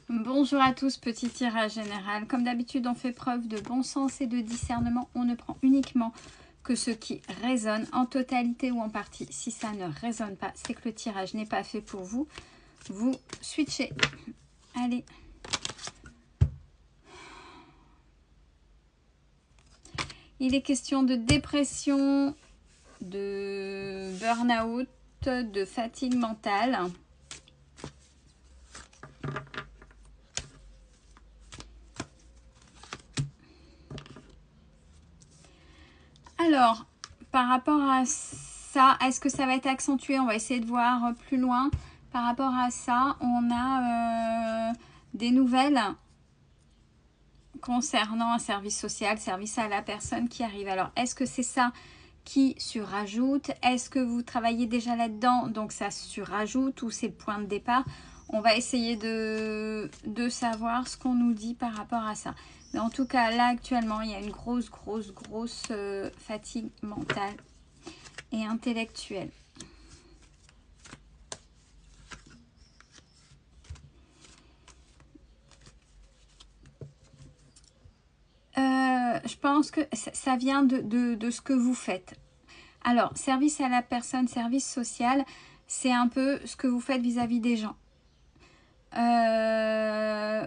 Bonjour à tous, petit tirage général. Comme d'habitude, on fait preuve de bon sens et de discernement. On ne prend uniquement que ce qui résonne en totalité ou en partie. Si ça ne résonne pas, c'est que le tirage n'est pas fait pour vous. Vous switchez. Allez. Il est question de dépression, de burn-out, de fatigue mentale. Alors, par rapport à ça, est-ce que ça va être accentué? On va essayer de voir plus loin. Par rapport à ça, on a des nouvelles concernant un service social, service à la personne qui arrive. Alors, est-ce que c'est ça qui surajoute? Est-ce que vous travaillez déjà là-dedans, donc ça surajoute, ou c'est le point de départ? On va essayer de savoir ce qu'on nous dit par rapport à ça. Mais en tout cas, là, actuellement, il y a une grosse fatigue mentale et intellectuelle. Je pense que ça vient de ce que vous faites. Alors, service à la personne, service social, c'est un peu ce que vous faites vis-à-vis des gens.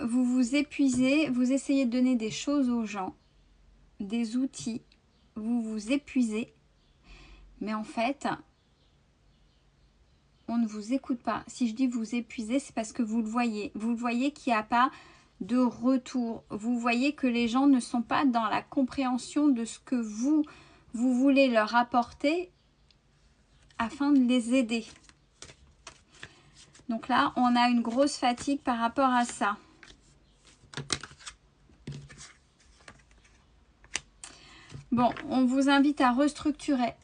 Vous vous épuisez, vous essayez de donner des choses aux gens, des outils, vous vous épuisez, mais en fait, on ne vous écoute pas. Si je dis vous épuisez, c'est parce que vous le voyez. Vous le voyez qu'il n'y a pas de retour. Vous voyez que les gens ne sont pas dans la compréhension de ce que vous voulez leur apporter afin de les aider. Donc là, on a une grosse fatigue par rapport à ça. Bon, on vous invite à restructurer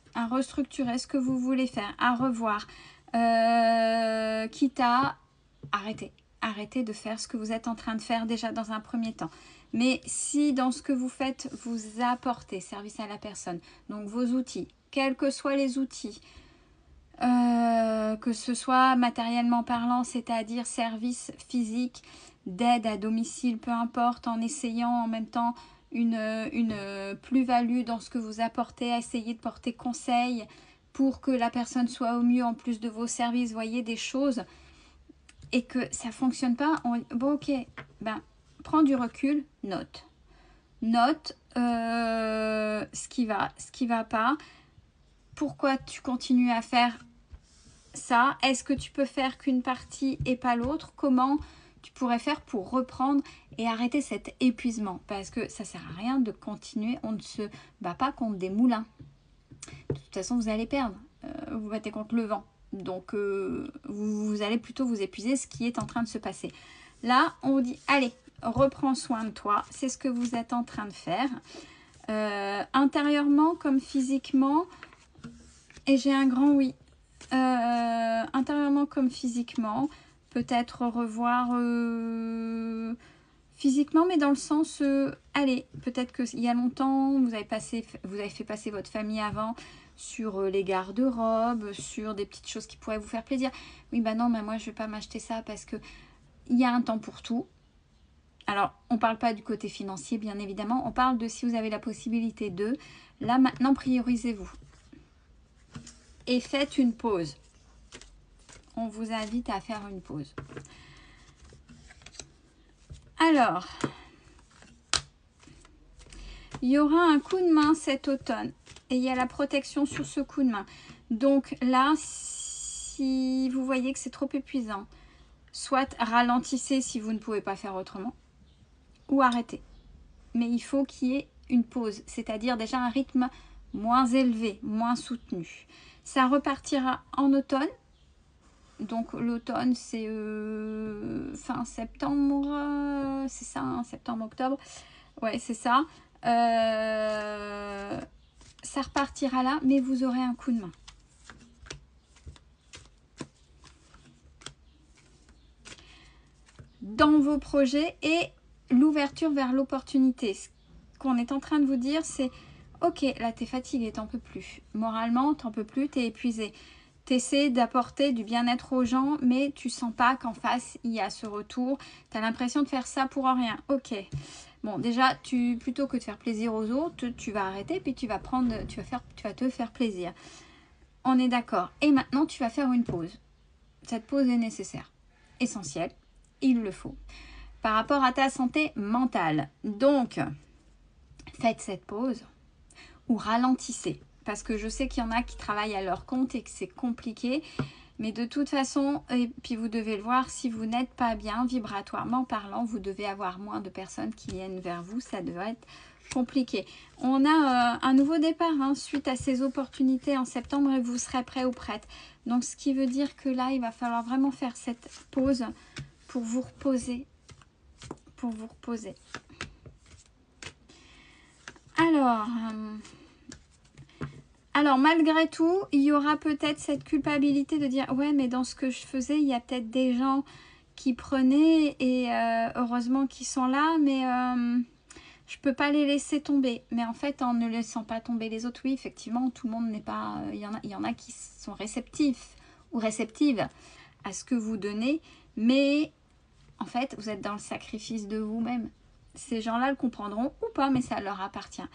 ce que vous voulez faire, à revoir, quitte à arrêter de faire ce que vous êtes en train de faire déjà dans un premier temps. Mais si dans ce que vous faites, vous apportez service à la personne, donc vos outils, quels que soient les outils, que ce soit matériellement parlant, c'est-à-dire service physique, d'aide à domicile, peu importe, en essayant en même temps une plus-value dans ce que vous apportez, à essayer de porter conseil pour que la personne soit au mieux en plus de vos services, voyez des choses, et que ça ne fonctionne pas, bon ok, ben, prends du recul, note ce qui va pas, pourquoi tu continues à faire ça, est-ce que tu peux faire qu'une partie et pas l'autre, comment tu pourrais faire pour reprendre et arrêter cet épuisement, parce que ça sert à rien de continuer, on ne se bat pas contre des moulins, de toute façon vous allez perdre, vous battez contre le vent, donc vous allez plutôt vous épuiser, ce qui est en train de se passer. Là on vous dit allez, reprends soin de toi, c'est ce que vous êtes en train de faire, intérieurement comme physiquement, et j'ai un grand oui. Intérieurement comme physiquement, peut-être revoir physiquement, mais dans le sens allez, peut-être qu'il y a longtemps vous avez fait passer votre famille avant sur les garde-robes, sur des petites choses qui pourraient vous faire plaisir. Oui bah non, mais moi je vais pas m'acheter ça parce que il y a un temps pour tout. Alors on parle pas du côté financier bien évidemment, on parle de si vous avez la possibilité de, là maintenant priorisez-vous et faites une pause. On vous invite à faire une pause. Alors, il y aura un coup de main cet automne et il y a la protection sur ce coup de main. Donc là, si vous voyez que c'est trop épuisant, soit ralentissez si vous ne pouvez pas faire autrement, ou arrêtez. Mais il faut qu'il y ait une pause, c'est-à-dire déjà un rythme moins élevé, moins soutenu. Ça repartira en automne. Donc l'automne c'est fin septembre, c'est ça, hein, septembre-octobre, ouais c'est ça. Ça repartira là, mais vous aurez un coup de main. Dans vos projets et l'ouverture vers l'opportunité. Ce qu'on est en train de vous dire c'est ok, là t'es fatigué, t'en peux plus. Moralement t'en peux plus, t'es épuisé. Tu essaies d'apporter du bien-être aux gens, mais tu sens pas qu'en face, il y a ce retour. Tu as l'impression de faire ça pour rien. Ok. Bon, déjà, plutôt que de faire plaisir aux autres, tu vas arrêter, puis tu vas te faire plaisir. On est d'accord. Et maintenant, tu vas faire une pause. Cette pause est nécessaire, essentielle, il le faut. Par rapport à ta santé mentale. Donc, faites cette pause ou ralentissez. Parce que je sais qu'il y en a qui travaillent à leur compte et que c'est compliqué. Mais de toute façon, et puis vous devez le voir, si vous n'êtes pas bien, vibratoirement parlant, vous devez avoir moins de personnes qui viennent vers vous. Ça devrait être compliqué. On a un nouveau départ suite à ces opportunités en septembre et vous serez prêt ou prête. Donc, ce qui veut dire que là, il va falloir vraiment faire cette pause pour vous reposer. Pour vous reposer. Alors, malgré tout, il y aura peut-être cette culpabilité de dire « Ouais, mais dans ce que je faisais, il y a peut-être des gens qui prenaient et heureusement qu'ils sont là, mais je peux pas les laisser tomber. » Mais en fait, en ne laissant pas tomber les autres, oui, effectivement, tout le monde n'est pas... Il y en a qui sont réceptifs ou réceptives à ce que vous donnez, mais en fait, vous êtes dans le sacrifice de vous-même. Ces gens-là le comprendront ou pas, mais ça leur appartient.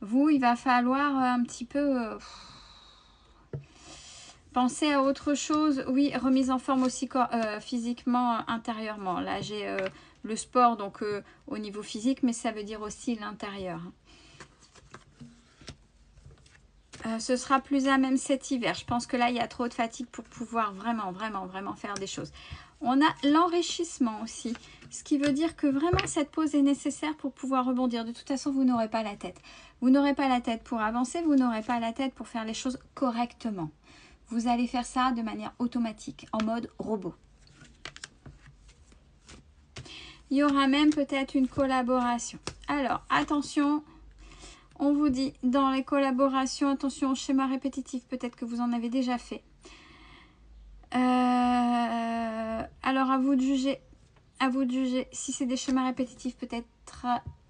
Vous, il va falloir un petit peu penser à autre chose. Oui, remise en forme aussi physiquement, intérieurement. Là, j'ai le sport, donc au niveau physique, mais ça veut dire aussi l'intérieur. Ce sera plus à même cet hiver. Je pense que là, il y a trop de fatigue pour pouvoir vraiment faire des choses. On a l'enrichissement aussi, ce qui veut dire que vraiment cette pause est nécessaire pour pouvoir rebondir. De toute façon, vous n'aurez pas la tête. Vous n'aurez pas la tête pour avancer, vous n'aurez pas la tête pour faire les choses correctement. Vous allez faire ça de manière automatique, en mode robot. Il y aura même peut-être une collaboration. Alors, attention, on vous dit dans les collaborations, attention au schéma répétitif, peut-être que vous en avez déjà fait. Alors à vous de juger si c'est des schémas répétitifs, peut-être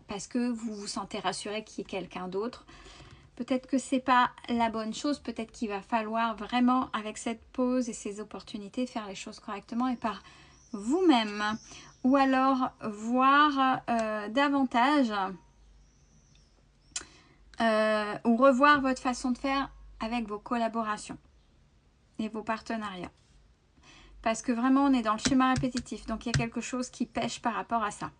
parce que vous vous sentez rassuré qu'il y ait quelqu'un d'autre. Peut-être que c'est pas la bonne chose, peut-être qu'il va falloir vraiment avec cette pause et ces opportunités faire les choses correctement et par vous-même. Ou alors voir davantage ou revoir votre façon de faire avec vos collaborations et vos partenariats. Parce que vraiment, on est dans le schéma répétitif. Donc, il y a quelque chose qui pêche par rapport à ça.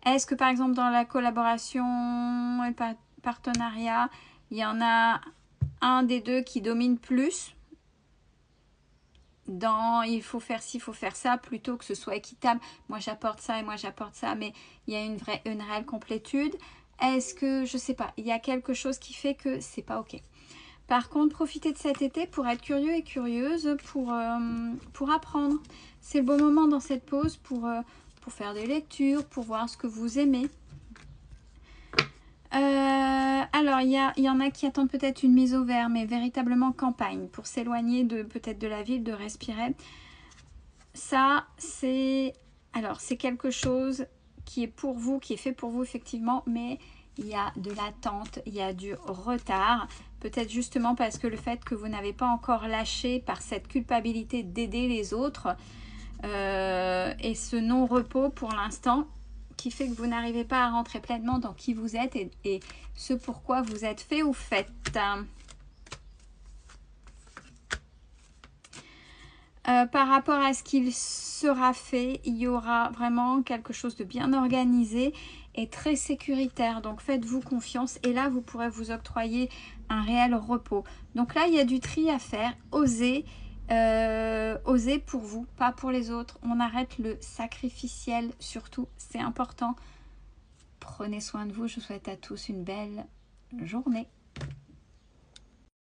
Est-ce que, par exemple, dans la collaboration et le partenariat, il y en a un des deux qui domine plus dans il faut faire ci, il faut faire ça, plutôt que ce soit équitable. Moi, j'apporte ça et moi, j'apporte ça, mais il y a une réelle complétude. Est-ce que, je sais pas, il y a quelque chose qui fait que c'est pas OK. Par contre, profitez de cet été pour être curieux et curieuse, pour apprendre. C'est le bon moment dans cette pause pour faire des lectures, pour voir ce que vous aimez. Alors, il y en a qui attendent peut-être une mise au vert, mais véritablement campagne, pour s'éloigner peut-être de la ville, de respirer. Ça, c'est quelque chose qui est pour vous, qui est fait pour vous, effectivement, mais il y a de l'attente, il y a du retard. Peut-être justement parce que le fait que vous n'avez pas encore lâché par cette culpabilité d'aider les autres et ce non-repos pour l'instant qui fait que vous n'arrivez pas à rentrer pleinement dans qui vous êtes et ce pourquoi vous êtes fait ou faites. Par rapport à ce qu'il sera fait, il y aura vraiment quelque chose de bien organisé et très sécuritaire. Donc faites-vous confiance et là vous pourrez vous octroyer un réel repos. Donc là il y a du tri à faire. Osez pour vous, pas pour les autres. On arrête le sacrificiel surtout, c'est important. Prenez soin de vous. Je vous souhaite à tous une belle journée.